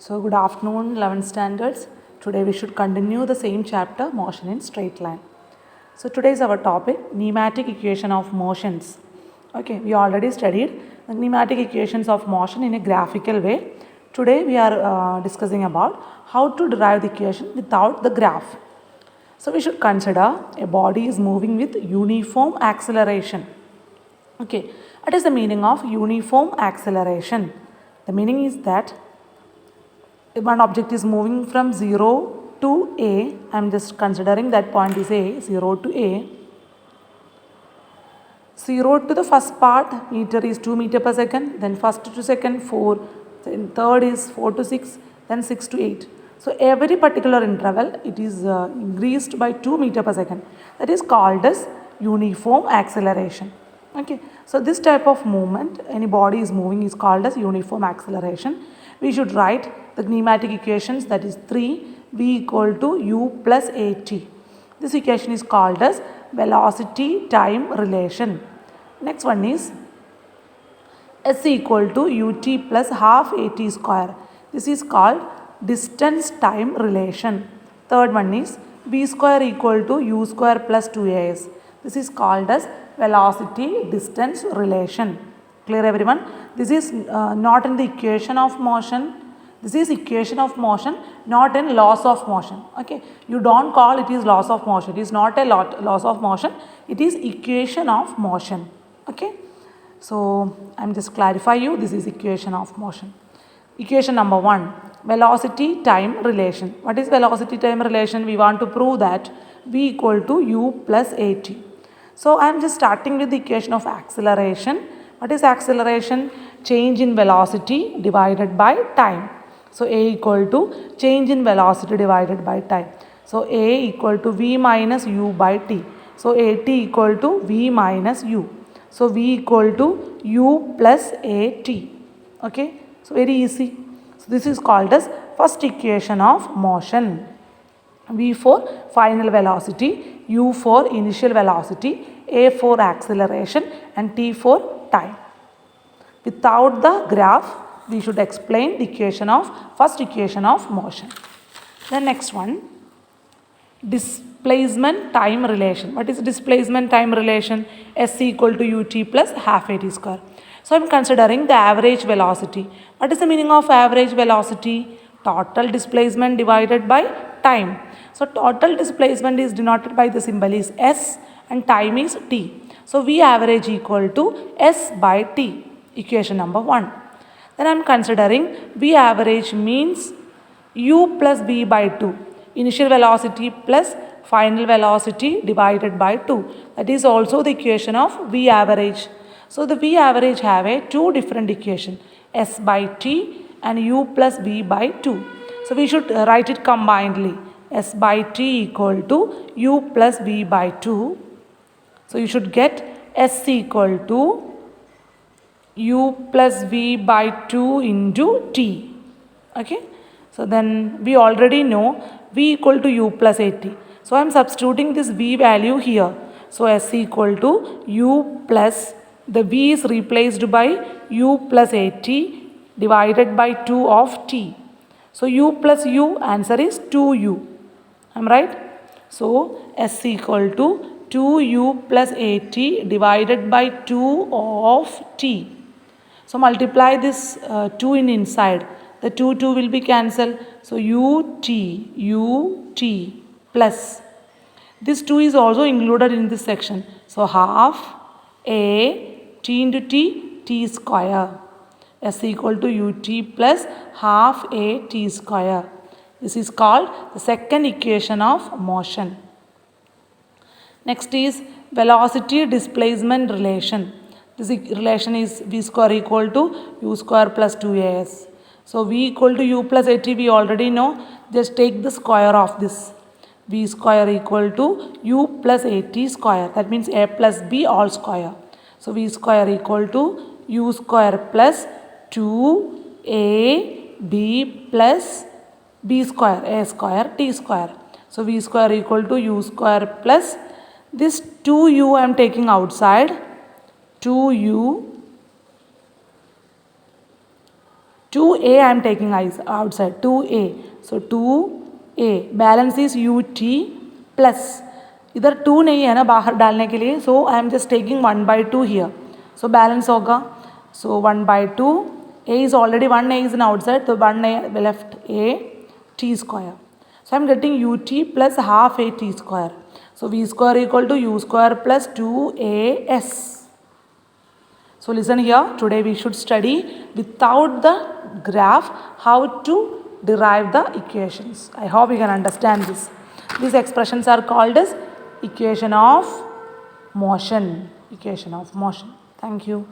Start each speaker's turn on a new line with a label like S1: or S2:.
S1: So good afternoon 11th standards. Today we should continue the same chapter, motion in straight line. So today is our topic, pneumatic equation of motions. Okay, we already studied the pneumatic equations of motion in a graphical way. Today we are discussing about how to derive the equation without the graph. So we should consider a body is moving with uniform acceleration. Okay, what is the meaning of uniform acceleration? The meaning is that one object is moving from 0 to A. I am just considering that point is A, 0 to A. 0 to the first part meter is 2 meter per second, then first to second 4, then third is 4 to 6, then 6 to 8. So every particular interval it is increased by 2 meter per second. That is called as uniform acceleration. Okay, so this type of movement any body is moving is called as uniform acceleration. We should write the pneumatic equations, that is 3v equal to u plus at. This equation is called as velocity time relation. Next one is s equal to ut plus half at square. This is called distance time relation. Third one is v square equal to u square plus 2as. This is called as velocity distance relation. Clear everyone? This is not in the equation of motion. This is equation of motion, not in laws of motion. Okay, you don't call it is laws of motion. It is not a laws of motion. It is equation of motion. Okay, so I am just clarify you. This is equation of motion. Equation number 1, velocity time relation. What is velocity time relation? We want to prove that v equal to u plus at. So I am just starting with the equation of acceleration. What is acceleration? Change in velocity divided by time. So a equal to change in velocity divided by time. So a equal to v minus u by t. So at equal to v minus u. So v equal to u plus at. Okay, so very easy. So this is called as first equation of motion. V for final velocity, u for initial velocity, a for acceleration and t for time. Without the graph, we should explain the equation of first equation of motion. The next one, displacement time relation. What is displacement time relation? S equal to ut plus half at square. So I am considering the average velocity. What is the meaning of average velocity? Total displacement divided by time. So total displacement is denoted by the symbol is s and time is t. So v average equal to s by t. Equation number 1. Then I am considering v average means u plus v by 2. Initial velocity plus final velocity divided by 2. That is also the equation of v average. So the v average have a two different equation, s by t and u plus v by 2. So we should write it combinedly. S by t equal to u plus v by 2. So you should get s equal to u plus v by 2 into t. Okay, so then we already know v equal to u plus at. So I am substituting this v value here. So s equal to u plus, the v is replaced by u plus at divided by 2 of t. So u plus u, answer is 2u. I am right? So s equal to 2u plus at divided by 2 of t. So multiply this 2 in inside. The 2 will be cancelled. So ut plus. This 2 is also included in this section. So half a t into t square. S equal to ut plus half a t square. This is called the second equation of motion. Next is velocity displacement relation. This relation is v square equal to u square plus 2as. So v equal to u plus at we already know. Just take the square of this. V square equal to u plus at square. That means a plus b all square. So v square equal to u square plus 2ab plus b square, a square, t square. So v square equal to u square plus this 2u I am taking outside. 2u 2a I am taking outside, 2a. So 2a, balance is ut plus, इधर 2 नहीं है ना बाहर डालने के लिए, so I am just taking 1/2 here. So balance होगा, so 1/2, a is already 1a is an outside, so 1a left a t square. So I am getting ut plus half a t square. So v square equal to u square plus 2as. So listen here, today we should study without the graph how to derive the equations. I hope you can understand this. These expressions are called as equation of motion. Equation of motion. Thank you.